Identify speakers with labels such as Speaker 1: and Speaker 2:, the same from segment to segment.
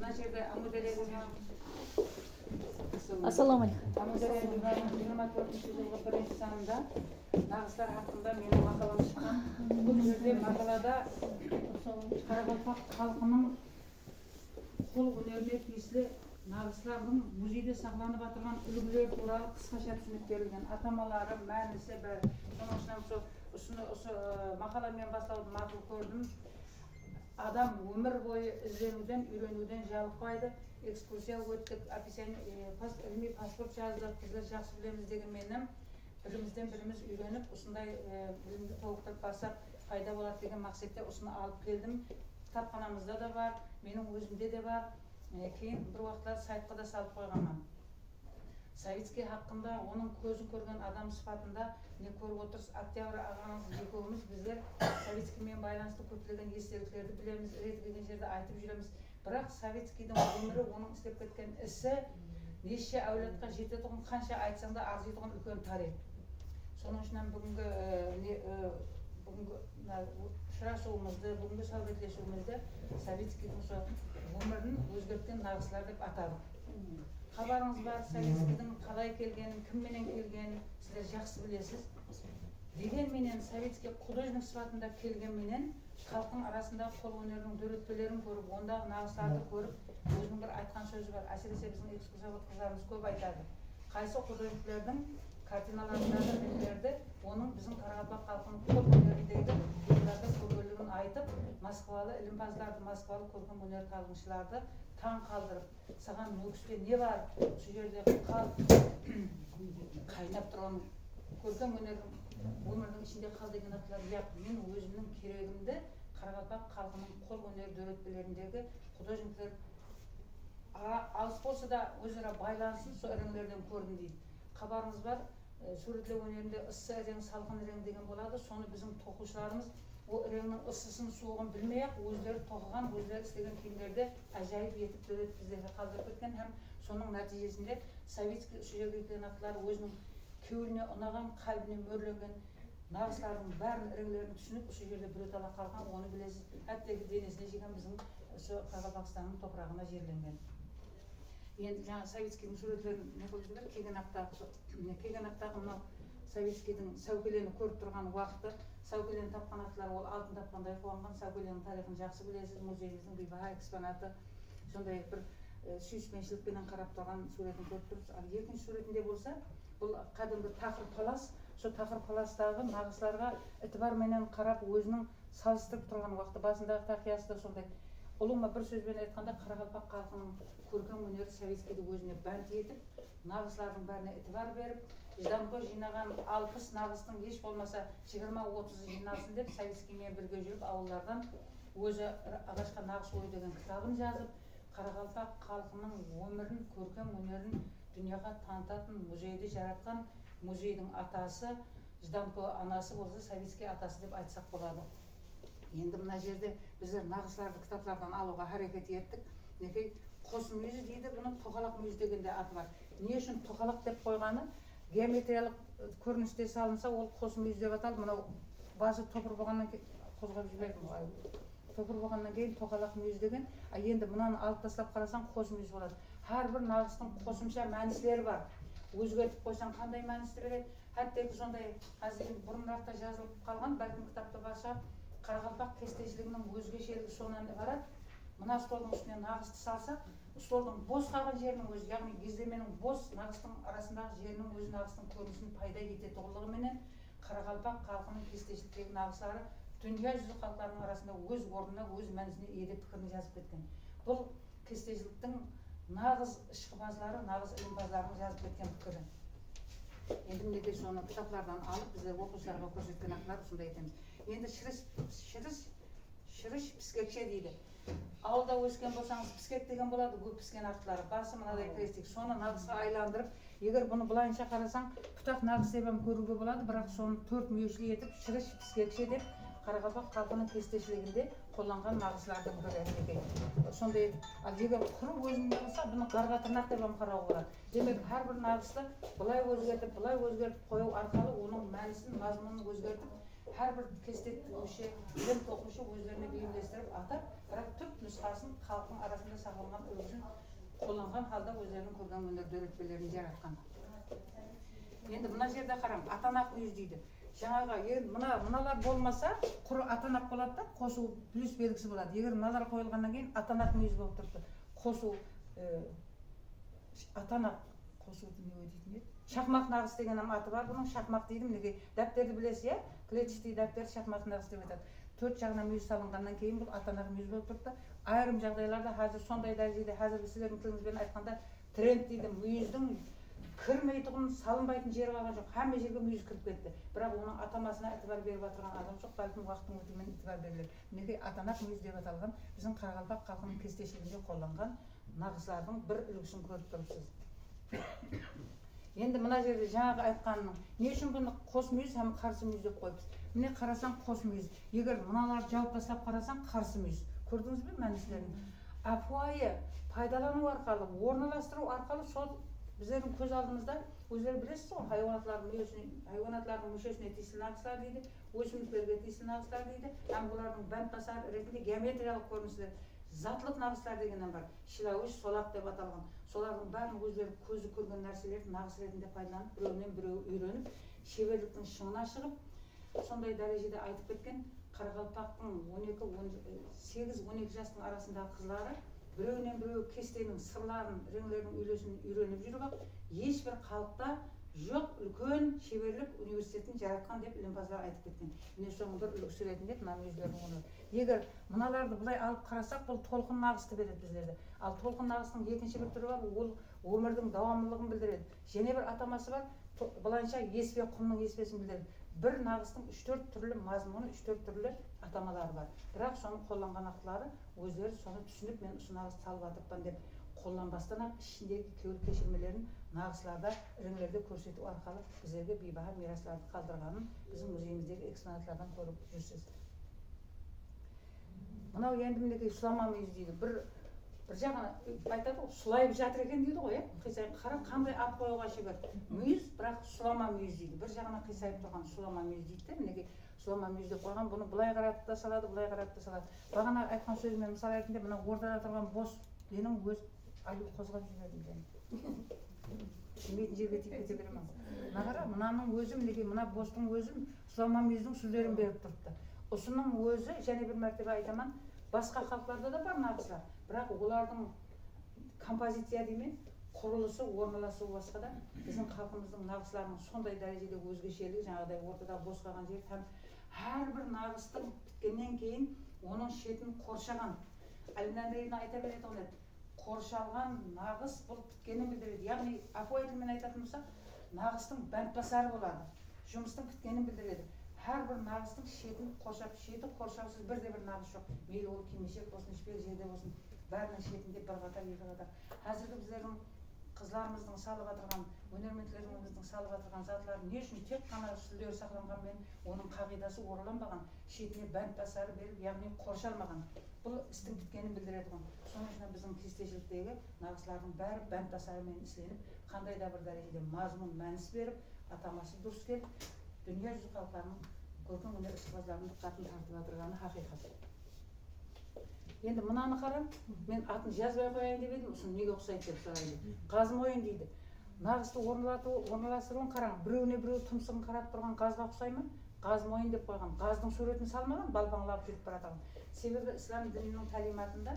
Speaker 1: мына жерде Амударияның
Speaker 2: Ассалаумалейкум.
Speaker 1: Амударияның 24 жылғы 1-ші санында нағыздар хақында менің мақалам шыққан. Бұл жерде мақалада Қарақалпақ халқының қол өнеріне тиесілі нағыздардың музейде сақталып отырған үлгілер туралы қысқаша түсінік берілген. Атамалары, мәнісі бәрі. Соның осы мақаламен бастауды мақұл көрдім. Адам өмір бойы ізденуден, үйренуден жалықпайды. Экскурсия өттік, ilmi паспорт жаздық, біздер жақсы білеміз дегенменен бірімізден біріміз үйреніп, осындай білімді толықтырып барсақ пайда болады деген мақсатта осыны алып келдім. Кітапханамызда да бар, менің өзімде де бар. Кейін бір уақытлар сайтқа да салып қойғанмын. Савицкий хақында, оның көзін көрген адам сыпатында не көріп отырсыз? Октябрь ағамыз екеуміз біздер Савицкиймен байланысты көптеген естеліктерді білеміз, рет келген жерде айтып жүреміз. Бірақ Савицкийдің өмірі, оның істеп кеткен ісі неше әулетқа жететұғын, қанша айтсаң да арзитұғын үлкен тарих. Соның үшінен бүгінгі ұшырасуымызды, бүгінгі сәулетлесуімізді Савицкийдің өмірін өзгерткен нағызлар деп атадық. Хабарыңыз бар, Савицкийдің қалай келгенін, кімменен келгенін сіздер жақсы білесіз. Дегенменен Савицкий художник сыпатында келгенменен халықтың арасында қол өнерінің дөретпелерін көріп, ондағы нағыздарды көріп, өзінің бір айтқан сөзі бар. Әсіресе біздің экскурсовод қыздарымыз көп айтады. Қайсы художниктердің картиналарындағы ілімдерді, оның біздің Қарақалпақ халқының қол өнеріндегі бұйымдарды көргенлігін айтып, Москвалы ілімпаздарды, Москвалы көркем өнер талғыншыларды таң қалдырып, саған өкіспе не бар, осы жерде қайнап тұрған көркем өнердің өмірдің ішінде қал деген атылар. Мен өзімнің керегімді Қарақалпақ халқының қол өнер дөретпелеріндегі художниктер алыс болса да өзара байланысын сол іріңдерден көрдім дейді. Хабарыңыз бар, суретлеу өнерінде ыссы ірең, салқын ірең деген болады. Соны біздің тоқушыларымыз ол іреңнің ысысын суығын білмей-ақ өздері тоқыған, өздері істеген киімдерді әжайып етіп дөret біздерге қалдырып кеткен. Һәм соның нәтижесінде Савицкий осы жерге келген аттылар өзінің кеуіліне ұнаған, қалбіне мөрленген нағыздардың бәрін іріңлерін түсініп, осы жерде біретала қалған, оны білесіз. Әттегі денесіне жеген біздің Қарақалпақстанның топырағына жерленген. Енді жаңа Савицкийдің суретлерін не қойдыңдар? Кегенақтағы мынау Савицкийдің сәукелені көріп тұрған уақыты, сәукелені тапқан аттылар ол алтын тапқандай қуанған. Сәукеленің тарихын жақсы білесіз, музейіміздің бейбаһа экспонаты. Сондай бір сүйіспеншілікпенен қарап тұрған суретін көріп тұрсыз. Ал екінші суретінде болса, бұл қадімгі тақыр палас. Сол тақыр паластағы нағыздарға ітібарменен қарап өзінің салыстырып тұрған уақыты, басындағы тақиясы да сондай. Ұлыма бір сөзбен айтқанда, Қарақалпақ халқының көркем өнері Савицкийді өзіне бәнті етіп, нағыздардың бәріне ітібар беріп, Жданко жинаған 60 нағыздың еш болмаса 20-30 жиналсын деп Савицкиймен бірге жүріп, ауылдардан өзі ағашқа нағыз ой деген кітабын жазып, Қарақалпақ халқының өмірін, көркем өнерін дүнияға танытатын музейді жаратқан музейдің атасы, Жданко анасы болса, Савицкий атасы деп айтсақ болады. Енді мына жерде біздер нағыздарды кітаптардан алуға харекет еттік. Некей қос мүйіз дейді, бұның тоқалақ мүйіз дегенде аты бар. Не үшін тоқалақ деп қойғаны? Геометриялық көріністе салынса, ол қос мүйіз деп аталды. Мынау басы топыр болғаннан кейін қозғап жібердім. Топыр болғаннан кейін тоқалақ мүйіз деген. Енді мынаны алып тастап қарасаң қос мүйіз болады. Әрбір нағыздың қосымша мәністері бар. Өзгертіп қойсаң қандай мәністі береді? Әттегі сондай қазір бұрынырақта жазылып қалған, бәлкім кітапта барса, Қарақалпақ кестешілігінің өзгешелігі сонан барады. Мына столдың үстіне нағызды салсақ, столдың бос қалған жерінің өзі, яғни кездеменің бос нағыздың арасындағы жерінің өзі нағыздың көрінісін пайда ететұғылығыменен Қарақалпақ халқының кестешіліктегі нағыздары дүние жүзі халықтарының арасында өз орнына, өз мәнісіне ие пікірін жазып кеткен. Бұл кестешіліктің нағыз ішқыбазлары, нағыз ілімбазларының жазып кеткен пікірі. Енді мінекей соны кітаплардан алып, біздер оқушыларға көрсеткен ақылар сондай етеміз. Енді шырыш піскекше дейді. Ауылда өскен болсаңыз піскек деген болады, көп піскен ақтылары. Басы мынадай крестик, соны нағызға айландырып, егер бұны былайынша қарасаң, пұтақ нағыз деп көруге болады, бірақ соны 4 мүйешлі етіп, шырыш піскекше деп Қарақалпақ халқының кестешілігінде қолданған нағыздардың бірі. Сондай, ал егер құрып өзінде болса, бұны қарға тырнақ деп қарауға болады. Демек, әрбір нағызды былай өзгертіп қою арқылы оның мәнісін, мазмұнын өзгертіп, Her bir kestetуші, білім тоқушы өздеріне бейімдестіріп атап, бірақ түп нұсқасын халықтың арасында сақталған үлгісін қолданған халда өздерінің көрген өнер дөрекпелерін жаратқан. Енді мына жерде қарам, атанақ мүйіз дейді. Жаңағы мыналар болмаса, құр атанақ болады да, қосу плюс белгісі болады. Егер мыналар қойылғаннан кейін атанақ мүйіз болып тұрды. Қосу атанақ қосу не дейтін еді? Шахмақ нағыз деген аты бар. Бұның шахмақ дейді. Мінекей дәптерді білесіз, иә? Клетчатый дәптер шахмақ нағыз деп айтады. 4 жағына мүйіз салынғаннан кейін бұл атанақ мүйіз болып тұрды. Айрым жағдайларда қазір сондай дәрежеде, қазіргі сіздердің тіліңізбен айтқанда тренд дейді. Мүйіздің кірмейтұғын салынбайтын жері қалған жоқ. Әмме жерге мүйіз кіріп кетті. Бірақ оның атамасына ітібар беріп отырған адам жоқ. Бәлкім уақыттың өтуімен ітібар берілер. Мінекей атанақ мүйіз деп аталған біздің Қарақалпақ халқының кестешілігінде қолданған нағыздардың бір үлгісін көріп тұрсыз. Енді мына жерде жаңағы айтқанның не үшін бұны қос мүйіз һәм қарсы мүйіз деп қойыппыз. Міне қарасаң қос мүйіз. Егер мыналарды жауып тастап қарасаң қарсы мүйіз. Көрдіңіз бе мәністерін? Апуайы пайдалану арқылы, орналастыру арқылы сол біздердің көз алдымызда өздері білесіз ғой, хайуанатлардың мүшесіне тиісті нағыздар дейді, өсімдіктерге тиісті нағыздар дейді, һәм бұлардың бәнтбасар ретінде геометриялық көріністер, затылық нағыздар дегеннен бар. Шилауыш, солақ деп аталған. Солардың бәрін өздері көзі көрген нәрселерді нағыз ретінде пайдаланып, біреуінен біреуі үйреніп, шеберліктің шыңына шығып, сондай дәрежеде айтып кеткен Қарақалпақтың 8-12 жастың арасындағы қызлары біреуінен біреуі кестенің сырларын, реңлердің үйлесін үйреніп жүріп ақ, ешбір халықта жоқ үлкен шеберлік университетін жаратқан деп ілімпаздар айтып кеткен. Міне соның бір үлгісі ретінде мына мүйіздердің оны. Егер мыналарды былай алып қарасақ, бұл толқын нағызды береді біздерде. Ал толқын нағыздың екінші бір түрі бар, ол өмірдің давамлылығын білдіреді. Және бір атамасы бар, былайша еспе құмның еспесін білдіреді. Бір нағыздың 3-4 түрлі мазмұны, 3-4 түрлі атамалары бар. Бірақ соны қолданған ақтылары өздері соны түсініп, мен осы нағызды салып атыппын деп қолданбастан ақ ішіндегі кеуіп кешірмелерін нағызларда, іріңлерде көрсету арқылы біздерге бейбаһа мирасларды қалдырғанын біздің музейіміздегі экспонатлардан көріп жүрсіз. Мынау енді мінекей сұлама мүйіз дейді. Бір жағына айтады ғой, сұлайып жатыр екен дейді ғой, қисайып қарап қандай ат қоюға шебер. Мүйіз, бірақ сұлама мүйіз дейді. Бір жағына қисайып тұрған сұлама мүйіз дейді де, мінекей сұлама мүйіз деп қойған. Бұны былай қаратып та салады, былай қаратып та салады. Бағана айтқан сөзімен мысал ретінде мына ортада тұрған бос денің өз аю қозғап жібердім және. Тимейтін жерге тиіп кете беремін. Мына қара, мынаның өзі, мінекей мына бостың өзі сұлама мүйіздің сөздерін беріп тұрыпты. Осының өзі, және бір мәртебе айтамын, басқа халықтарда да бар нағызлар, бірақ олардың композиция деймен, құрылысы, орналасуы басқа да біздің халқымыздың нағызларының сондай дәрежеде өзгешелігі, жаңағыдай ортада бос қалған жер, һәм әрбір нағыздың біткеннен кейін оның шетін қоршаған. Әлімнәндерін айта береді оны. Қоршалған нағыз бұл біткенін білдіреді. Яғни, апуай тілмен айтатын болсақ, нағыздың бәнтбасары болады. Жұмыстың біткенін білдіреді. Әрбір нағыздың шетін қоршап, шеті қоршаусыз бірде-бір нағыз жоқ. Мейлі ол кимешек болсын, ішпек жерде болсын, бәрінің шетінде бір қатар, екі қатар. Қазіргі біздердің қызларымыздың салып отырған, өнермендеріміздің салып отырған затлары не үшін тек қана сүлдері сақталғанмен оның қағидасы ораланбаған, шетіне бәнтбасары беріп, яғни қоршалмаған. Бұл істің біткенін білдіреді ғой. Соның үшін біздің кестешіліктегі нағызлардың бәрі бәнтбасарымен істеліп, қандай да бір дәрежеде мазмұн мәніс беріп, атамасы дұрыс келіп, дүние жүзі халықтарының көркем өнер іспаздарының диққатын тартып отырғаны хақиқат. Енді мынаны қарам, мен атын жазбай қояйын деп едім, осыны неге ұқсайды деп сұрайды. Қазмойын дейді. Нағызды орналастыруын қараң, біреуіне біреу тұмсығын қаратып тұрған газға ұқсай ма? Қазмойын деп қойған. Қаздың суретін салмаған, балбаңлап жүріп баратқан. Себебі ислам дінінің талиматында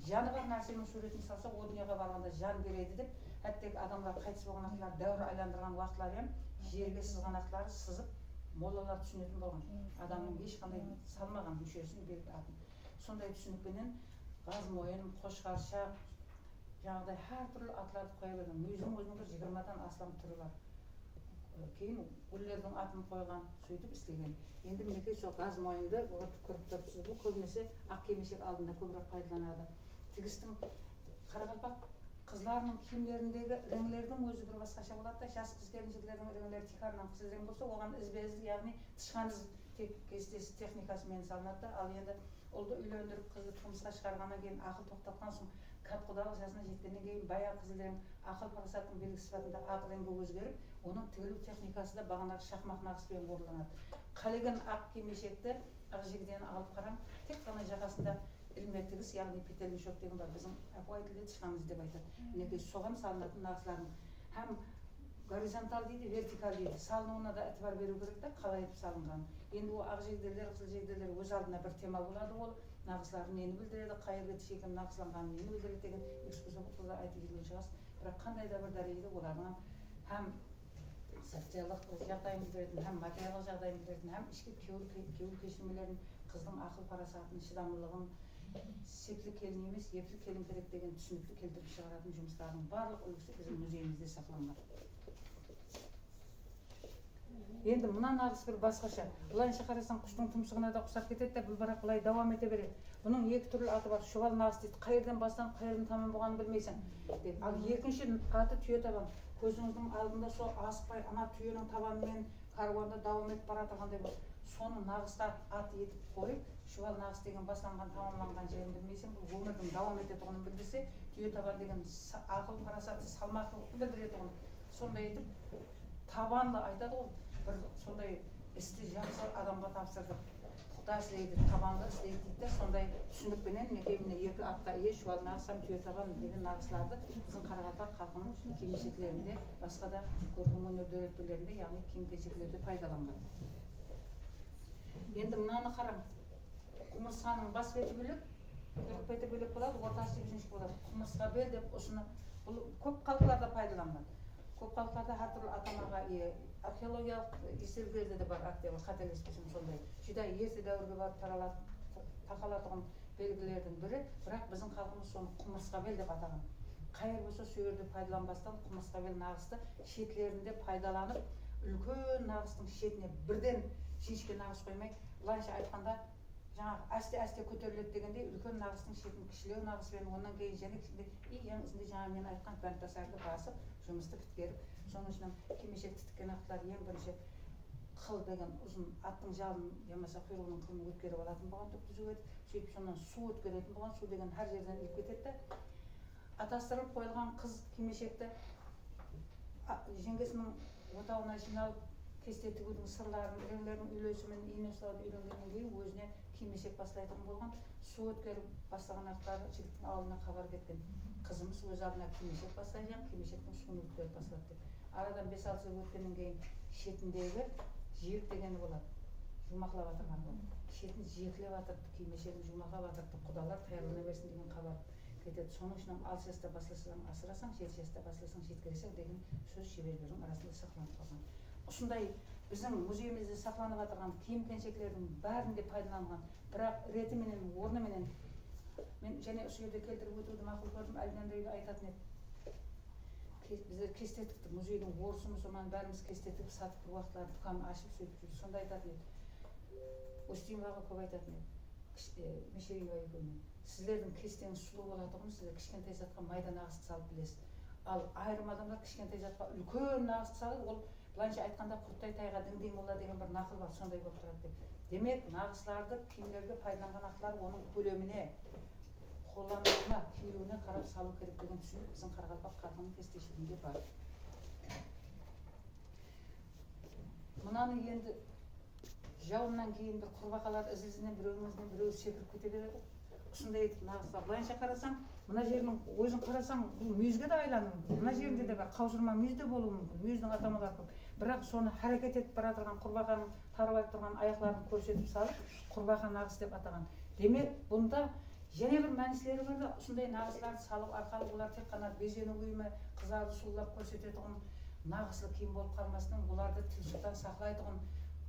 Speaker 1: жаны бар нәрсенің суретін салса, о дүниеге барғанда жан береді деп, әттек адамға қайтыс болған ақтылар дәуір айландырған уақытлары жерге сызған ақтылары сызып, молалар түсінетін болған. Адамның ешқандай салмаған мүшесін беріп атын. Сондай түсінікпенен қазмойын, қошқаршақ, жаңағыдай әр түрлі атларды қоя берген. Мүйіздің өзінің 20-дан астам түрі бар. Кейін гүлдердің атын қойған, сөйтіп істеген. Енді мінекей сол қазмойынды көріп тұрсыз. Бұл көбінесе ақ кимешек алдында көбірек пайдаланады. Тігістің Қарақалпақ қызларының киімдеріндегі реңлердің өзі бір басқаша болады да, жас қыз келіншектердің реңлері тикарынан қызыл рең болса, оған ізбе-із, яғни тышқан із кестесі техникасымен салынады да, ал енді ұлды үйлендіріп қызды тұрмысқа шығарғаннан кейін ақыл тоқтатқан соң катқұдалық жасына жеткеннен кейін баяғы қызылерең ақыл парасаттың белгісі сипатында ақ реңге өзгеріп, оның тігілу техникасы да бағанағы шақмақ нақыспен қорланады. Қалеген ақ кимешекті ақ жегіден алып қарам, тек қана жағасында ілме тігіс, яғни петельный шов деген бар. Біздің апай тілде тышқанымыз деп айтады. Мінекей соған салынатын нақыслардың һәм горизонталь дейді, вертикаль дейді. Салынуына да әтібар беру керек та, қалай етіп салынған. Енді ол ақ жегделер, қызыл жегделер өз алдына бір тема болады. Ол нағызлардың нені білдіреді, қай жерге шекем нағызланғанын нені білдіреді деген экскурсия айтып жүрген шығарсыз. Бірақ қандай да бір дәрежеде олардың һәм социалдық жағдайын білдіретін, һәм материалдық жағдайын білдіретін, һәм ішкі кеуіл кешірмелерін, қыздың ақыл парасатын, шыдамдылығын, сеплі келін емес, еплі келін керек деген түсінікті келтіріп шығаратын жұмыстардың барлық үлгісі біздің музейімізде сақталған. Енді мына нағыз бір басқаша. Былайынша қарасаң құстың тұмсығына да ұқсап кетеді де, бұл бірақ былай давам ете береді. Бұның екі түрлі аты бар. Шұбал нағыз дейді. Қай жерден бастан, қай жерден таман болғанын білмейсің. Ал екінші аты түйе табан. Көзіңіздің алдында сол асықпай ана түйенің табанымен каруанда давам етіп бара жатқандай бол. Соны нағыздар аты етіп қойып, шұбал нағыз деген басталған, тамамланған жерін білмейсің. Бұл өмірдің давам ететұғынын білдірсе, түйе табан деген ақыл парасаты, салмақтылықты білдіретұғын. Сондай етіп табанды айтады ғой. Бір сондай істі жақсы адамға тапсырдық. Құда істейді, табанды істейді дейді. Сондай түсінікпенен міне екі атқа ие шұбал нағыз һәм түйе табан деген нағызларды біздің Қарақалпақ халқының киім-кешектерінде, басқа да көркем өнер дәуірlerinde, яғни киім-кешектерде пайдаланған. Енді мынаны қараң. Құмырсқаның бас беті бөлек, құйрық беті бөлек болады, ортасы жіңішке болады. Құмырсқа бел деп осыны бұл көп халықтарда пайдаланған. Көп халықтарда әртүрлі атамаға ие. Археологиялық естеліктерде де бар, қателеспесем сондай. Жүда ерте дәуірге барып тақалатұғын белгілердің бірі, бірақ біздің халқымыз соны құмырсқа бел деп атаған. Қайыр болса сол жерде пайдаланбастан құмырсқа бел нағызды шетлерінде пайдаланып, үлкен нағыздың шетіне бірден жіңішке нағыз қоймай, былайша айтқанда жаңағы әсте көтеріледі дегенде үлкен нағыздың шетін кішілеу нағызбен, онан кейін ең ізінде жаңа мен айтқан пәнтасарды басып, жұмысты біткеріп, соның ішінен кимешекті тіккен ақтылар ең бірінші қыл деген ұзын аттың жалын, ямаса құйрығының қылын өткеріп алатын болған, түп түзу етіп, сөйтіп сонан су өткеретін болған, су деген әр жерден іліп кетеді. Атастырылып қойылған қыз кимешекті жеңгесінің отауына жиналып, кесте тігудің сырларын, іреңдердің үйлесімін, ине ұстауын үйренгеннен кейін өзіне кимешек бастайтын болған. Су өткеріп бастаған ақтары жігіттің ауылына хабар кеткен. Қызымыз өз алдына кимешек бастайын, кимешектің суын өткеріп бастады деп. Арадан 5-6 жыл өткеннен кейін шетіндегі жиек дегені болады. Жұмақлап атырған болады. Шетін жиеклеп атырды, кимешегін жұмақлап атырды. Құдалар таяғына берсін деген хабар кетеді. Соның ішінен ал сесті басыласаң асырасаң, жет сесті басыласаң жеткересің деген сөз шеберлердің арасында сақталып қалған. Осындай біздің музейімізде сақталып жатырған киім-кешектердің бәрінде пайдаланған, бірақ реті менен, орны менен мен және осы жерде келтіріп өтуді мақұл көрдім. Әлдендейді айтатын еді. Біздер кесте тіктік, музейдің орысы мұсылман бәріміз кесте тігіп сатып бір уақытлар дүкан ашып сөйтіп жүрді. Сонда айтатын еді. Устиноваға көп айтатын еді. Мешерева екеуіне. Сіздердің кестеңіз сұлу болатұғын, сіздер кішкентай затқа майда нағызды салып білесіз. Ал айырым адамдар кішкентай затқа үлкен нағызды салып, ол былайша айтқанда құрттай тайға діңдей молла деген бір нақыл бар, сондай болып тұрады деп. Демек, нағызларды киімдерге пайдаланған ақтылар оның көлеміне, қолдануына, киюіне қарап салу керек деген түсінік біздің Қарақалпақ халқының кестешілігінде бар. Мынаны енді жауыннан кейін бір құрбақалар із-ізінен біреуімізден біреу секіріп кете береді. Осындай етіп нағызға былайша қарасаң, мына жерінің өзін қарасаң, бұл мүйізге де айлануы мүмкін. Мына жерінде де бар, қаужырма мүйіз де болуы мүмкін. Мүйіздің атамалары көп. Бірақ соны харекет етіп бара тұрған құрбақаның таралып тұрған аяқларын көрсетіп салып, құрбақа нағыз деп атаған. Демек, бұнда және бір мәнісілері бар да, осындай нағызларды салу арқылы олар тек қана безену ұйымы, қыздарды сұлулап көрсететұғын нағызлы киім болып қалмасының, бұларды тілшықтан сақлайтұғын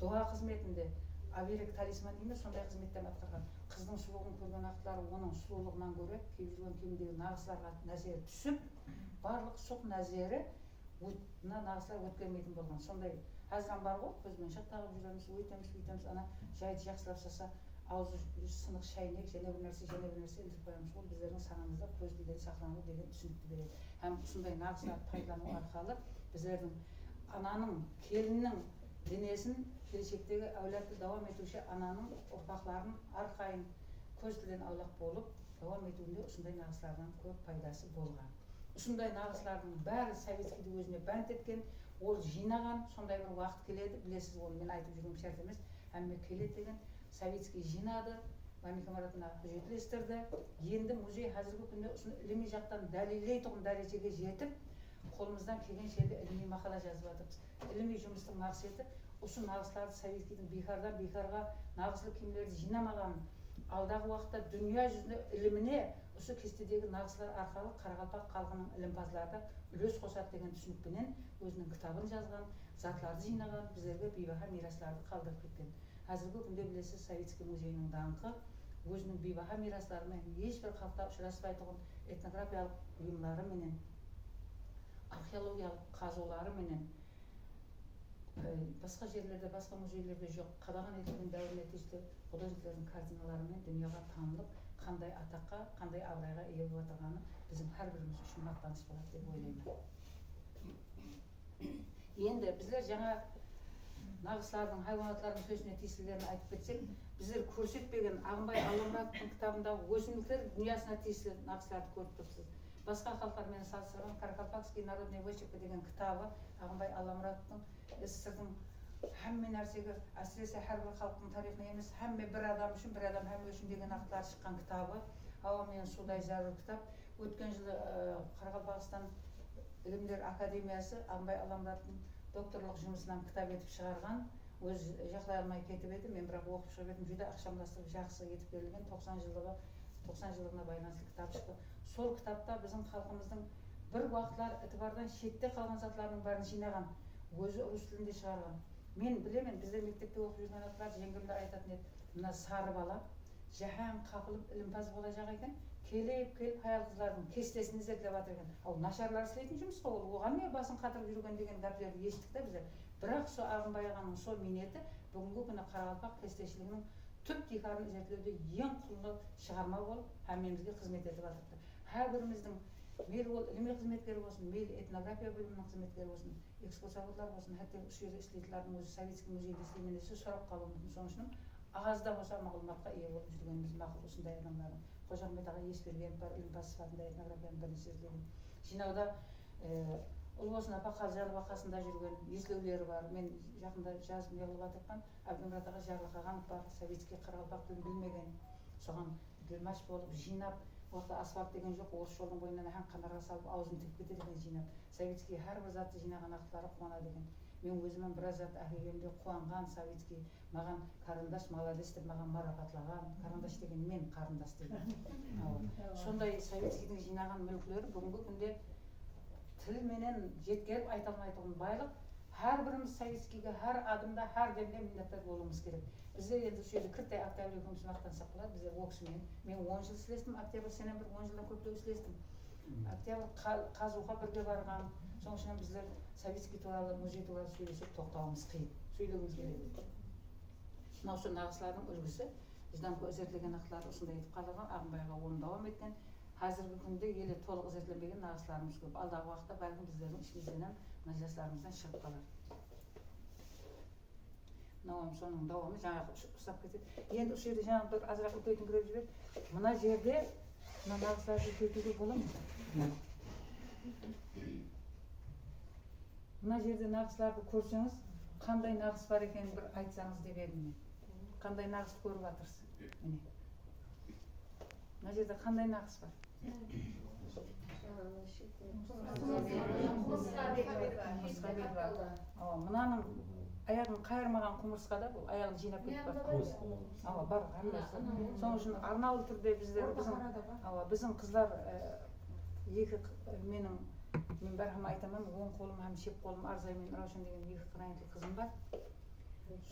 Speaker 1: дұға қызметінде, оберег талисман дейміз, сондай қызметтен атқарған. Қыздың сұлулығын көрген ақтылары оның сұлулығынан гөрі киіп жүрген киімдегі нағызларға нәзері түсіп, барлық сұқ нәзері мына нағызлар өткермейтін болған. Сондай әзіран бар ғой, көзбен шаттағып жүреміз, өйтеміз, ана жайды жақсылап саса, аузы сынық шайнек, және бір нәрсе ілдіп қоямыз. Ол біздердің санамызда көз тілден сақлану деген түсінікті береді. Һәм сондай нағызларды пайдалану арқылы біздердің ананың, келіннің денесін келешектегі әулетті давам етуші ананың ұрпақтарын арқайын көз тілден аулақ болып, давам етуінде ушундай нагызлардан көп пайдасы болгон. Ушундай нагызлардын баары советскийди өзүнө бәнт эткен, ол жинаган, сондай бир убакыт келеди, билесиз, ол мен айтып жүргөнүм шарт эмес, әмме келет деген советский жинады, Ваника Маратовна жетилештирди. Енді музей азыркы күндө ушуну илимий жактан далилдей турган дарежеге жетип, колумуздан келгенче илимий макала жазып атабыз. Илимий жумуштун максаты ушу нагызларды советскийдин бейкардан бейкарга нагызлы кимдерди жинамаган, алдагы убакытта дүйнө жүзүнө илимине ушу кестедеги нагызлар аркылуу Каракалпак калкынын илимпаздары үлөс кошот деген түшүнүк менен өзүнүн китабын жазган, затларды жинаган, биздерге бейбаха мирасларды калдырып кеткен. Азыркы күндө билесиз, Советский музейдин даңкы өзүнүн бейбаха мираслары менен эч бир калкта учураспай турган этнографиялык буюмдары менен, археологиялык казуулары менен, башка жерлерде, башка музейлерде жок, кадаган этилген дәвр нетижелер художниклердин картиналары менен дүйнөгө таанылып, кандай атакка, кандай абырайга ээ болуп атырганы биздин ар бирибиз үчүн мактаныч болот деп ойлойм. Енді біздер жаңа нағызлардың, хайванатлардың сөзіне тиесілерін айтып кетсек, біздер көрсетпеген Ағынбай Аламұратовтың кітабындағы өсімдіктер дүниясына тиесілі нағызларды көріп тұрсыз. Басқа халықтармен салыстырған Каракалпакский народный вычерк деген кітабы Ағынбай Аламұратовтың СССРдың һәмме нәрсеге, әсіресе әрбір халықтың тарихына емес, һәмме бір адам үшін, бір адам һәмме үшін деген ақтар шыққан кітабы. Ауа мен судай зәру кітап. Өткен жылы Қарақалпақстан Илимдер Академиясы Ағынбай Аламұратовтың докторлық жұмысынан кітап етіп шығарған. Өз жақлай алмай кетіп еді, мен бірақ оқып шығып едім, жүдә ақшамдастырып жақсы етіп берілген 90 жылдығына байланысты кітап шықты. Сол кітапта біздің халқымыздың бір уақытлар ітібардан шетте қалған затларының бәрін жинаған, өзі орыс тілінде шығарған. Мен білемін, бізде мектепте оқып жүрген аталар жеңгемдер айтатын еді, мына сары бала жаһан қапылып ілімпаз болacak екен, келіп хаял қыздардың кестесін іздеп жатыр екен. Ал нашарлар істейтін жұмыс қой, оған не басын қатырып жүрген деген гәплерді естік та біздер. Бірақ сол Ағынбай ағаның сол минеті бүгінгі күні Қарақалпақ кестешілігінің түп дихарын зерттеуде ең құнды шығарма болып, әмемізге қызмет етіп жатыр. Әрбіріміздің мейлі ол іліми қызметкері болсын, мейлі этнография бөлімінің қызметкері болсын, экскурсоводлар болсын, әтті осы жерде істейтіндердің өзі Советский музейде істемелесі сұрап қалуы мүмкін. Соның үшін азда болса мағлұматқа ие болып жүргеніміз мақұл осындай адамдардың. Қожа Ахмет аға Есберген бар, ілімпаз сыфатында этнографияның бірінші зерттеген. Жинауда Ұлбосын апа Қалжанова қасында жүрген езлеулері бар. Мен жақында жазып неғылып атырған Әбдімұрат аға Жарылқағанов бар, советский Қарақалпақ тілін білмеген. Соған ділмаш болып жинап, орта асфальт деген жоқ, орыс жолдың бойынан ән қанарға салып, аузын тігіп кетеді екен жинап. Советский әрбір затты жинаған ақтары қуанады екен. Мен өзімнің біраз зат әкелгенде қуанған, советский маған қарындаш молодец деп маған марапатлаған. Қарындаш деген мен қарындаш деген. Сондай советскийдің жинаған мүлкілері бүгінгі күнде тіл менен жеткеріп айта алмай тұрған байлық. Әрбіріміз советскийге әр адымда, әр демде миннаттар болуымыз керек. Біздер енді сол жерде кірттай октябрь екеуміз мақтансақ болады, біздер ол кісімен. Мен 10 жыл істелестім, октябрь сенен бір 10 жылдан көптеу істелестім. Октябрь қазуға бірге барған. Соның үшін біздер советский туралы, музей туралы сөйлесек тоқтауымыз қиын. Сөйлеуіміз келеді. Мынау осы нағызлардың үлгісі, бізден зерттелген ақтылар осындай етіп қалған, Ағынбайға оны давам еткен. Қазіргі күнде елі толық зерттелмеген нағызларымыз көп. Алдағы уақытта бәлкім біздердің ішімізден мына жастарымыздан шығып қалар. Мынау соның давамы жаңағы ұстап кетеді. Енді осы жерде жаңағы бір азырақ үлкейтіңкіреп жіберіп, мына жерде мына нағызларды үлкейтуге бола ма? Мына жерде нағызларды көрсеңіз, қандай нағыз бар екенін бір айтсаңыз деп едім мен. Қандай нағызды көріп жатырсыз? Міне. Мына жерде қандай нағыз бар? Мынаның аяғын қайырмаған құмырсқа да бұл, аяғын жинап кетіп бар. Бар, әміресі. Соның үшін арнаулы түрде біздің қызлар мен бәрхім айтамын, оң қолым һәм шеп қолым Арзай мен Раушан деген екі қырайынтыл қызым бар.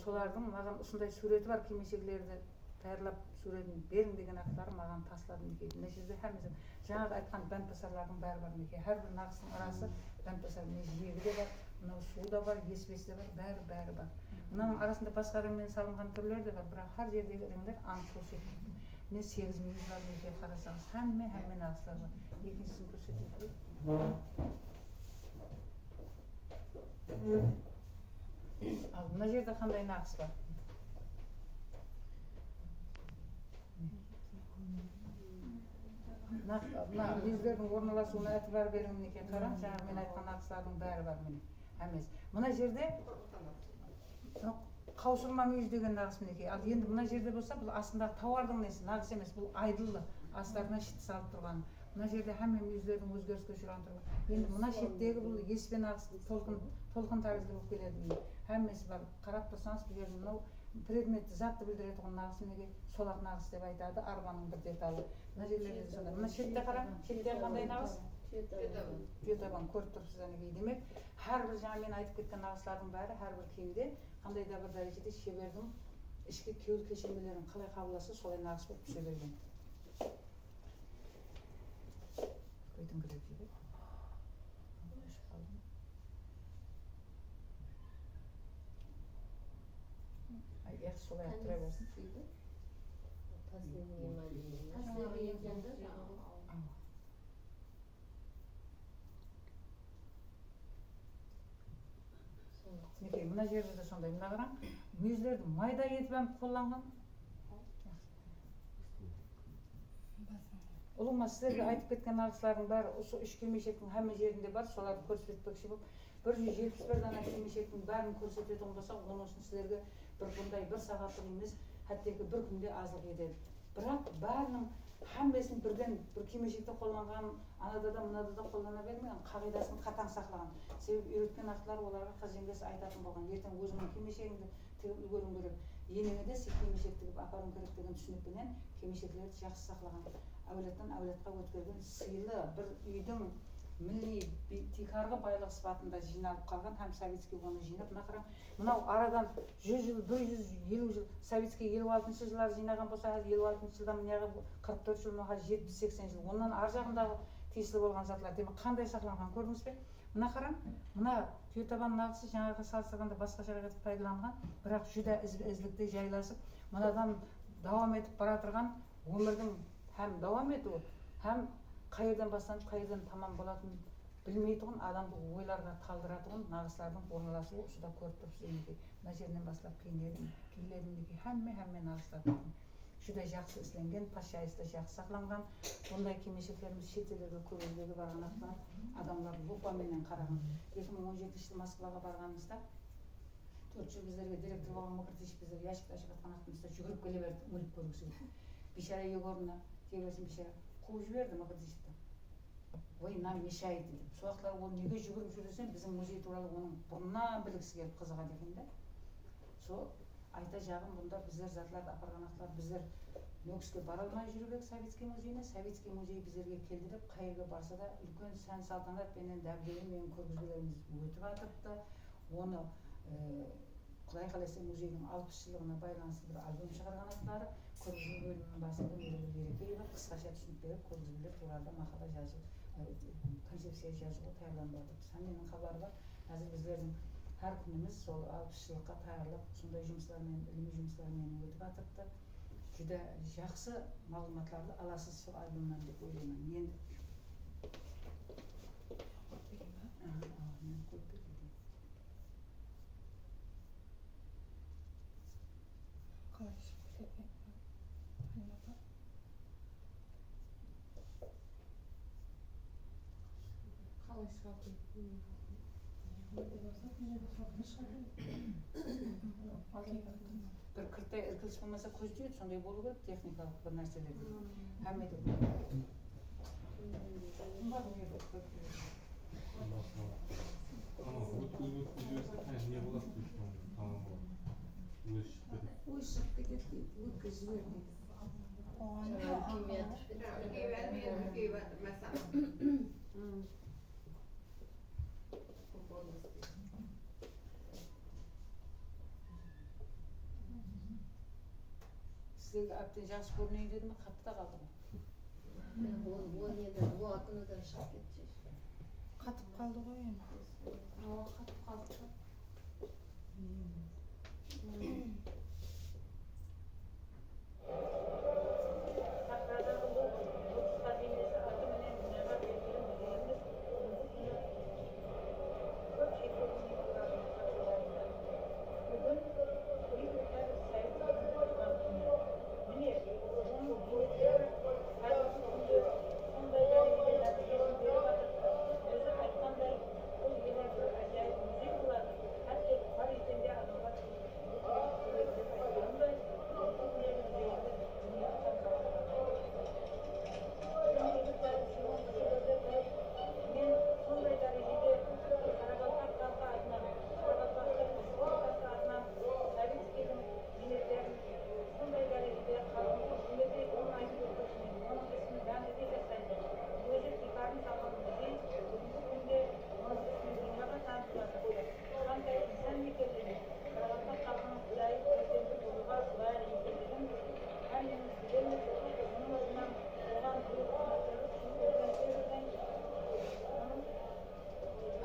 Speaker 1: Солардың маған осындай суреті бар, кимешектерді таярлап суретін берің деген ақтары маған таслады Мекей. Мына жерде әмізім жаңағы айтқан бәнтбасарлардың бәрі бар Мекей. Әрбір нағыздың арасы бәнтбасар, міне жиегі де бар, мынау суы да бар, еспесі де бар, бәрі бар. Мынаның арасында басқа реңмен салынған түрлер де бар, бірақ әр жердегі реңдер анық көрсетеді. Міне 8 мүйіз бар Мекей, қарасаңыз, әмме нағызлар бар. Екіншісін көрсетеді. Ал мына жерде қандай нағыз бар? мына мүйіздердің орналасуына әтібар берің мінекей қараң, жаңағы мен айтқан нақыстардың бәрі бар міне. Әмес. Мына жерде қаусырма мүйіз деген нағыз мінекей. Ал енді мына жерде болса, бұл астындағы тауардың несі, нағыз емес, бұл айдылы астарына шыт салып тұрған. Мына жерде හැම мүйіздердің өзгеріске ұшыраған тұрған. Енді мына шеттегі бұл еспен нағыз толқын тәрізді болып келеді. Әмесі бар. Қарап тұрсаңыз, бұл жерде мынау предметті затты білдіретұғын нағыз мінекей солақ нағыз деп айтады, арбаның бір деталы. Мына жерлерде сонда. Мына шетте қараң, шетте қандай нағыз? Түйетабан көріп тұрсыз әнекей. Демек, әрбір жаңа мен айтып кеткен нағыздардың бәрі әрбір киімде қандай да бір дәрежеде шебердің ішкі кеуіл кешенмелерін қалай қабылдаса солай нағыз болып түсе берген. Көйтіңкіреп жібер. Яқшы солай ақтыра берсін. Мінекей, мына жерде де сондай. Мына қараң, мүйіздерді майда етіп әміп қолданған. Ұлыма сіздерге айтып кеткен нағыздардың бәрі осы үш кимешектің әмі жерінде бар, соларды көрсетпекші болып. 171 дана кимешектің бәрін көрсететін болсақ, оның үшін сіздерге бұндай бір сағаттық емес, әттекі бір күнде азық етеді. Бірақ бәрінің әммесін бірден бір кимешекте қолданған, анада да мынада да қолдана бермеген, қағидасын қатаң сақлаған. Себебі үйреткен ақтылар оларға қыз жеңгесі айтатын болған, ертең өзіңнің кимешегіңді тігіп үлгеруің керек, енеңе де сен кимешек тігіп апаруың керек деген түсінікпенен кимешектерді жақсы сақлаған. Әулеттен әулетқа өткерген сыйлы бір үйдің милли тихарғы байлық сыпатында жиналып қалған, һәм Советский оны жинап, мынау арадан 100 жыл, 150 жыл, Советский 56 жылдар жинаған болса, 56 жылдан мынағы 44 жыл, 70-80 жыл, онан ар жағындағы тиесілі болған затлар, демек қандай сақланған көрдіңіз бе? Мына қараң, мына түйетабан нағысы жаңағы салыстырғанда басқаша етіп пайдаланған, бірақ жүдә ізлікте жайласып, мынадан давам етіп бара тұрған өмірдің һәм давам етуі, һәм қайырдан бастанып, қайырдан тамам болатын білмейтұғын адамды ойларға талдыратұғын нағыстардың орналасуы ұшыда көріп тұрсыз енекей. Мына жерінен бастап киіледі енекей, әмме нағыстар. Жүдә жақсы ісленген, пашайысты жақсы сақланған. Бұндай кимешектеріміз шетелдерге көрердегі барған адамдар лупаменен қараған. 2017 жылы Москваға барғанымызда 4 жыл біздерге директор болған Мокрытыш біздерге ящикті ашып жатқан ақтымызда жүгіріп келе берді, мүлік көргісі келді. Бейшара Егорына теберсін бейшара қуып жіберді Мокрытышты. Ой, нам мешает деп. Сол уақытлар ол неге жүгіріп жүрсен, біздің музей туралы оның бұрыннан білгісі келіп қызыға деген де. Сол айта жағын бұнда біздер затларды апарған ақтылар, біздер Нөкіске бара алмай жүрбек Советский музейіне, Советский музей біздерге келді деп, қайырға барса да үлкен сән салтанатпенен дәбдемен көргізбелеріміз өтіп жатырды. Оны Құдай қаласа музейдің 60 жылдығына байланысты бір альбом шығарған ақтылары, көргізу бөлімінің басында Мереке Берекеева қысқаша түсінік беріп, көргізбелер туралы мақала жазу, концепция жазуға таярланып жатыр. Менің хабары бар, қазір біздердің әр күніміз сол 60 жылдыққа таярлап, сондай жұмыстармен, ілімі жұмыстармен өтіп жатырды. Жүдә жақсы мағлұматларды аласыз сол альбомнан деп ойлаймын. Енді бір кірттай іркіліс болмаса көз тиеді, сондай болу керек техникалық бір нәрселерде. Әмеді ой, шықты кетті, өткіз жіберді. Сіздерге әбден жақсы көрінейін дедім, қатты да қалды ғой.
Speaker 2: Ол атынадан шығып кетті.
Speaker 3: Қатып қалды ғой енді.
Speaker 2: Қатып қалды.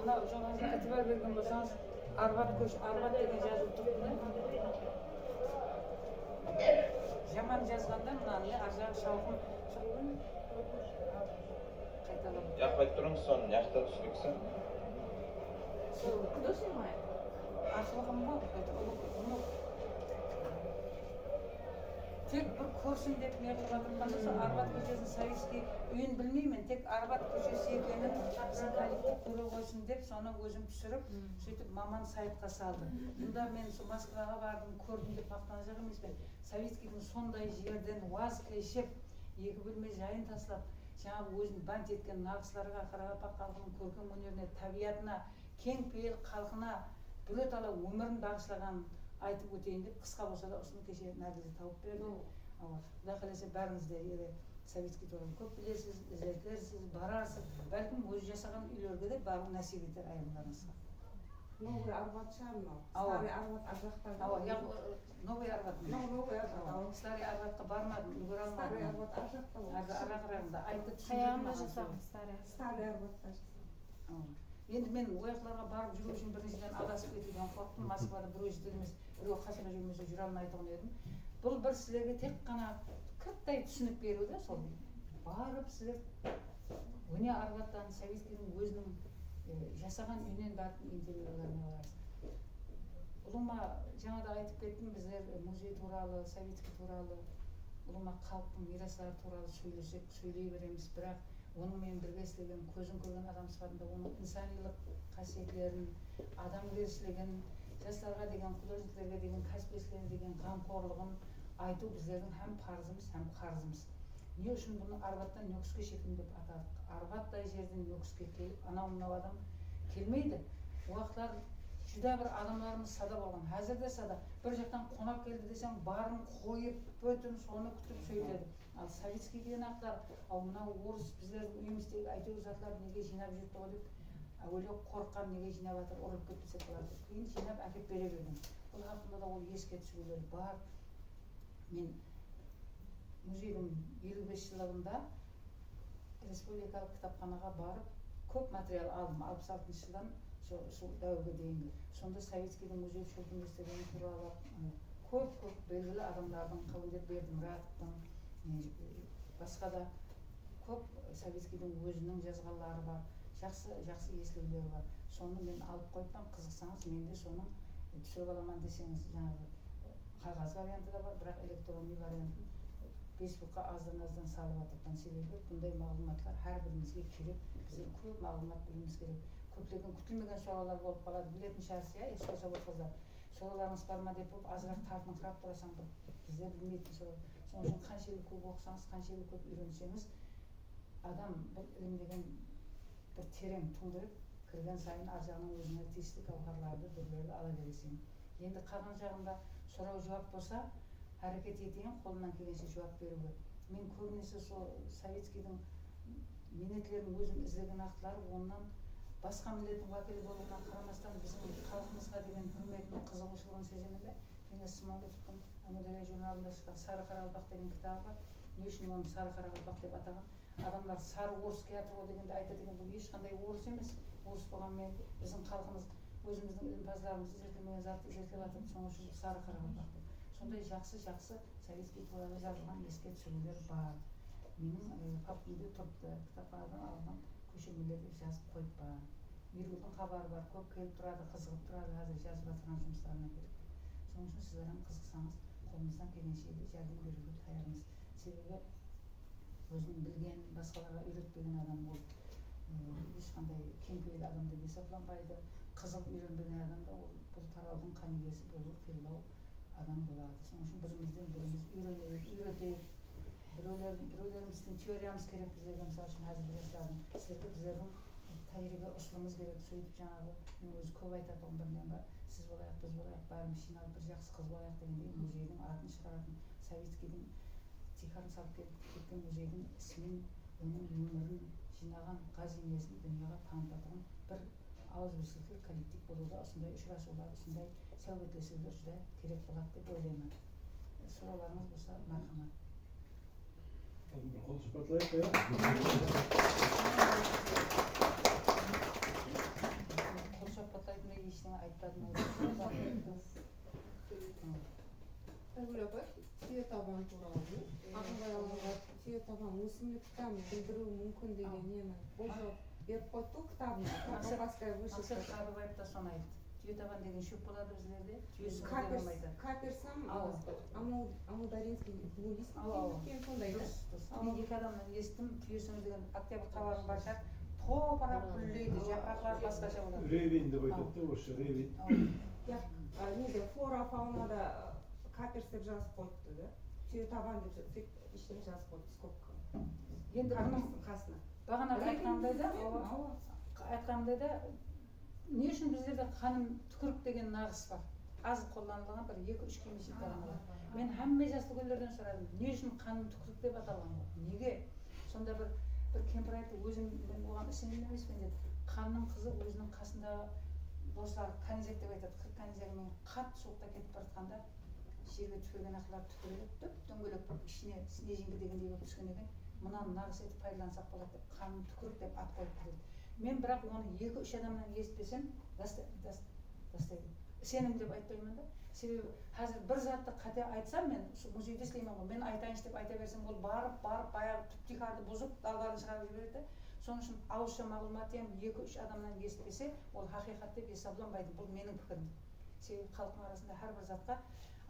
Speaker 1: Мына жоғарыда айтып берген болсаңыз, Арбат көш, Арбат деген жазылып тұрды да. Жаман жазғанда мына не ар жағы шалқын қайталап.
Speaker 4: Жақпай тұрыңыз, соны яқта түсірексін.
Speaker 2: Кто снимает?
Speaker 1: Ашылғым ба? Оны тек бір көрсін деп не қылып жатырмын, сол Арбат көшесінің Советский үйін білмеймін, тек Арбат көшесі екенін біздің коллектив көре қойсын деп, соны өзім түсіріп, сөйтіп маман сайтқа салды. Мұнда мен сол Москваға бардым, көрдім деп мақтаншақ емеспін. Советскийдің сондай жерден уаз кешіп, екі бөлме жайын таслап, жаңағы өзін бант еткен нағызларға, Қарақалпақ халқының көркем өнеріне, табиғатына, кең пейіл халқына біртала өмірін бағышлаған айтып өтейін деп, қысқа болса да осыны кеше Нәргизі тауып берді. Құдай қаласа бәріңіз де Советский туралы көп білесіз, іздерсіз, барарсыз, бәлкім өзі жасаған үйлерге де бару насип етер аяғыңызға.
Speaker 3: Новый Арбат шығар мынау. Старый Арбат ар жақтан.
Speaker 1: Новый Арбат.
Speaker 3: Новый Арбат.
Speaker 1: Старый Арбатқа бармадым, үлгере алмадым.
Speaker 3: Старый Арбат ар жақта ғой.
Speaker 1: Ара қарағанда айтып
Speaker 3: Қаяғында
Speaker 1: түсіндірдім.
Speaker 3: жасаған Старый Арбатта жасаған.
Speaker 1: Енді мен ояқларға барып жүру үшін біріншіден адасып кетуден қорықтым. Москвада біреу жетеді емес, біреу қасыма жүрмесе жүре алмайтұғын едім. Бұл бір сіздерге тек қана кіттай түсінік беру да, сол барып сіздер өне Арбаттан Советскийдің өзінің жасаған үйінен барып интервьюларына барасыз. Ұлыма жаңада айтып кеттім, біздер музей туралы, Советский туралы, ұлыма халықтың мираслары туралы сөйлей береміз, бірақ онымен бірге істеген, көзін көрген адам сыпатында оның инсанилық қасиеттерін, адамгершілігін, жастарға деген, художниктерге деген, кәсіпкерлерге деген қамқорлығын айту біздердің һәм парызымыз, һәм қарызымыз. Не үшін бұны Арбаттан Нөкіске шекім деп атадық? Арбаттай жерден Нөкіске келіп, анау-мынау адам келмейді. Уақытлар жүдә бір адамдарымыз сада болған. Әзір де сада. Бір жақтан қонақ келді десең, барын қойып, бөтін соны күтіп сөйледі. Ал Советский деген ақтар, ал мынау орыс біздердің үйіміздегі әйтеуір затлар неге жинап жүрді ғой деп, әуелі қорыққан неге жинап жатыр, ұрып кетпесе болады. Кейін жинап әкеп бере берген. Бұл хақында да ол еске түсірулер бар. Мен музейдің 55 жылдығында республикалық кітапханаға барып, көп материал алдым. 66 жылдан сол дәуірге дейінгі. Сонда Советскийдің музей шөлтіместігінің туралы көп белгілі адамдардың қабілдеп бердім, Ратовтың, басқа да көп Советскийдің өзінің жазғанлары бар, жақсы естілулері бар. Соны мен алып қойыптан, қызықсаңыз, мен де соны түсіріп аламан десеңіз, жаңағы қағаз варианты да бар, бірақ электронный вариантын Фейсбукқа аздан салып жатырмын. Себебі бұндай мағлұматтар әрбірімізге керек, біздер көп мағлұмат білуіміз керек. Көптеген күтілмеген сұраулар болып қалады, білетін шығарсыз, экскурсовод қыздар. Сұраларыңыз бар ма деп азырақ тартыңқырап тұрасаң, біздер білмейтін сұрау. Соның үшін қаншелік көп оқысаңыз, қаншелік көп үйренсеңіз, адам бұл ілім деген бір терең тұңғырып кірген сайын ар жағынан өзіне тиісті гауһарларды, дүрлерді ала бересің. Енді қалған жағында сұрау жауап болса, әрекет етейін, қолымнан келгенше жауап беруге. Мен көбінесе сол Советскийдің минетлерін өзім іздеген ақтылар, онан басқа милеттің уәкілі болуына қарамастан біздің халқымызға деген құрметінің қызығушылығын сеземін бе? Кеңес Смағұловтың Әмудария журналында шыққан Сары Қарақалпақ деген кітабы бар. Не үшін оны Сары Қарақалпақ деп атаған? Адамдар сары орыс киятыр дегенде айтады екен, бұл ешқандай орыс емес. Орыс болғанмен біздің халқымыз өзіміздің ілімпаздарымызды зерттемеген затты зерттеп жатыр, соның үшін Сары Қарақалпақ деп. Сондай жақсы Советский туралы жазылған еске түсірулер бар. Менің папкамда тұрыпты, кітапханадан алған көшірмелерді жазып қойып бар. Мерудің хабары бар, көп келіп тұрады, қызығып тұрады, қазір жазып жатырған жұмыстарына келіп. Соның үшін сіздердің қызықсаңыз, қолымыздан келгенше жәрдем беруге даярмыз. Себебі өзінің білген, басқаларға үйретпеген адам ол ешқандай кеңпейіл адам деп есептелінбейді. Қызық үйренбеген адамда ол бұл тараудың қанегесі болып қиылау адам болады. Соның үшін бірімізден біріміз үйретейік. Біреулеріміздің теориямыз керек біздерге, мысалы үшін әзір жасадым. Сіздерге біздердің тәжірибе ұсынымыз керек. Сөйтіп жаңағы мен өзі көп айтатұғым бірінен бар. Сіз болайық, біз болайық, бәріміз жиналып бір жақсы қыз болайық дегенде музейдің атын шығаратын, Советскийдің тихарын салып кеткен музейдің ісімен оның өмірін жинаған қазинесін дүнияға танытатын бір ауызбіршілікті коллектив болуда осындай ұшырасулар, осындай сәулетлесулер жүдә керек болады деп ойлаймын. Сұрауларыңыз болса, мархамат.
Speaker 5: Қол сұхбатлайық,
Speaker 1: айтпадым
Speaker 3: Айгүл апай, түйе табан туралы Ақынбай ағаға түйе табан өсімдіктен білдіру мүмкін деген нені болжау беріп қойды ғой кітабында. Кавказская
Speaker 1: Мақсат
Speaker 3: вышивка.
Speaker 1: Қабыбаев та соны айтты. Түйе табан деген шөп болады біздерде. Түйесін көргенім айтады.
Speaker 3: Каперсам, Амударинский двулист
Speaker 1: Ау.
Speaker 3: деген сондай да.
Speaker 1: Мен екі адамнан естім, түйесің деген октябрь қабағын бар шығар. Топырақ гүлдейді, жапырақтары басқаша болады.
Speaker 5: Ревин деп айтады да осы ревин.
Speaker 3: Неде флора фаунада каперс деп жазып қойыпты да. Түйе табан деп сөйтіп іштен жазып қойыпты скобка.
Speaker 1: Енді бұның
Speaker 3: Каперстің қасына.
Speaker 1: бағана айтқандай да не үшін біздерде қаным түкірік деген нағыз бар. Аз қолданылған бір 2-3 кимешек бар. Мен hamma жасты гүлдерден сұрадым. Не үшін қаным түкірік деп аталған ғой? Неге? Сонда бір кемпір айтты, өзім мен оған сенімді емеспін деді. Ханның қызы өзінің қасындағы достары канизак деп айтады. Қыр канизагымен қатты суықта кетіп бара жатқанда жерге түкірген ақылар түкіріліп дөңгелек болып ішіне снежинка дегендей болып түскен екен. Мынаны нағыз етіп пайдалансақ болады деп қаным түкірік деп ат қойыпты деді. Мен бірақ оны 2-3 адамнан естісем, сенім деп айтпаймын да. Себебі қазір бір затты қате айтсам, мен музейде істеймін ғой, мен айтайыншы деп айта берсем, ол барып баяғы түп-тихарды бұзып, далдарын шығарып жібереді. Соның үшін ауызша мағлұмат ем 2-3 адамнан естісе, ол хақиқат деп есабланбайды. Бұл менің пікірім. Себебі халықтың арасында әрбір затқа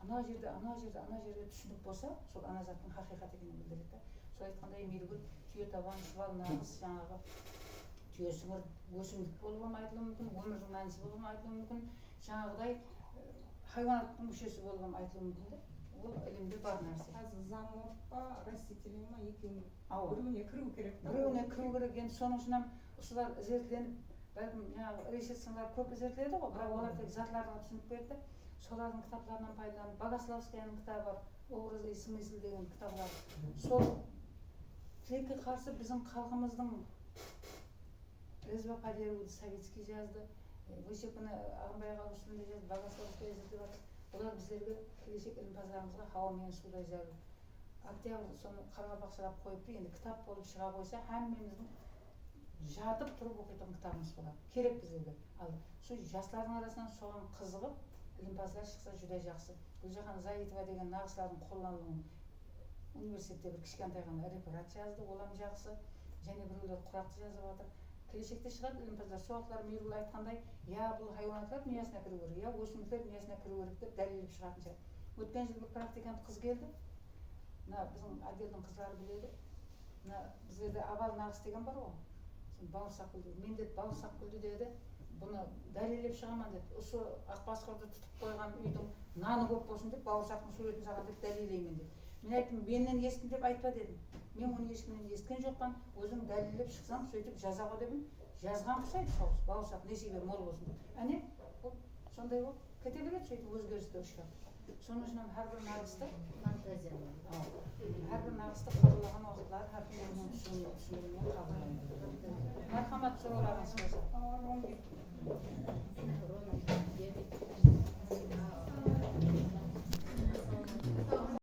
Speaker 1: ана жерде түсінік болса, сол ана заттың хақиқат екенін білдіреді. Сол айтқандай Мейіргүл түйе табан, шұбал нағыз жаңағы түйесіңір өсімдік болуы айтылуы мүмкін, өмірдің мәнісі болуы айтылуы мүмкін, жаңағыдай хайуанаттың мүшесі болуы айтылуы мүмкін. Ол ілімде бар нәрсе.
Speaker 3: Қазір заморф па, растительный ма екеуінің
Speaker 1: Ауыр.
Speaker 3: біреуіне кіру керек.
Speaker 1: Біреуіне кіру керек. Енді соның үшін осылар зерттелініп, бәлкім жаңағы ресерчтер көп зерттеледі ғой, бірақ олар тек затларға түсініп берді. Солардың кітаптарынан пайдаланып, Богословскаяның кітабы бар, образ и смысл деген кітаптар. Сол тілекке қарсы біздің халқымыздың Резба Падеруді Советский жазды, Вышивканы Ағынбай аға орыс тілінде жазды, Богословская зерттеп жатыр. Олар біздерге келешек ілімпаздарымызға хауа мен судай зәр. Октябрь соны қарғабақшалап қойыпты, енді кітап болып шыға қойса, әммеміздің жатып тұрып оқитын кітабымыз болады. Керек біздерге. Ал сол жастардың арасынан соған қызығып, ілімпаздар шықса жүдә жақсы. Гүлжахан Заитова деген нағыздардың қолданылуын университетте бір кішкентай ғана реферат жазды, олам жақсы. Және біреулер құрақты жазып жатыр. Келешекте шығады ілімпаздар. Соғықтар Мейіргүл айтқандай, я бұл хайуанаттар миясына кіру керек, я өсімдіктер миясына кіру керек деп дәлелдеп шығатын шығар. Өткен жылы бір практикант қыз келді. Мына біздің отделдің қыздары біледі. Мына біздерде абал нағыз деген бар ғой. Бауырсақ гүлді. Мен деді бауырсақ гүлді деді. Бұны дәлелдеп шығаман деді. Осы Ақбасқұрды тұтып қойған үйдің наны көп болсын деп бауырсақтың суретін саған деп дәлелдеймін деді. Мен айттым, менен естім деп айтпа дедім. Мен оны ешкімнен есткен жоқпын. Өзің дәлелдеп шықсаң, сөйтіп жаза ғой дедім. Жазған құсайды соғыс, бауырсақ несібе мол болсын. Әне, сондай болып кете береді, сөйтіп өзгерісті ұшырап. Соның үшін әрбір нағызды қабылдаған уақытлар әркім өзінің түсінігімен қабылдайды. Мархамат сұрағыңыз болса.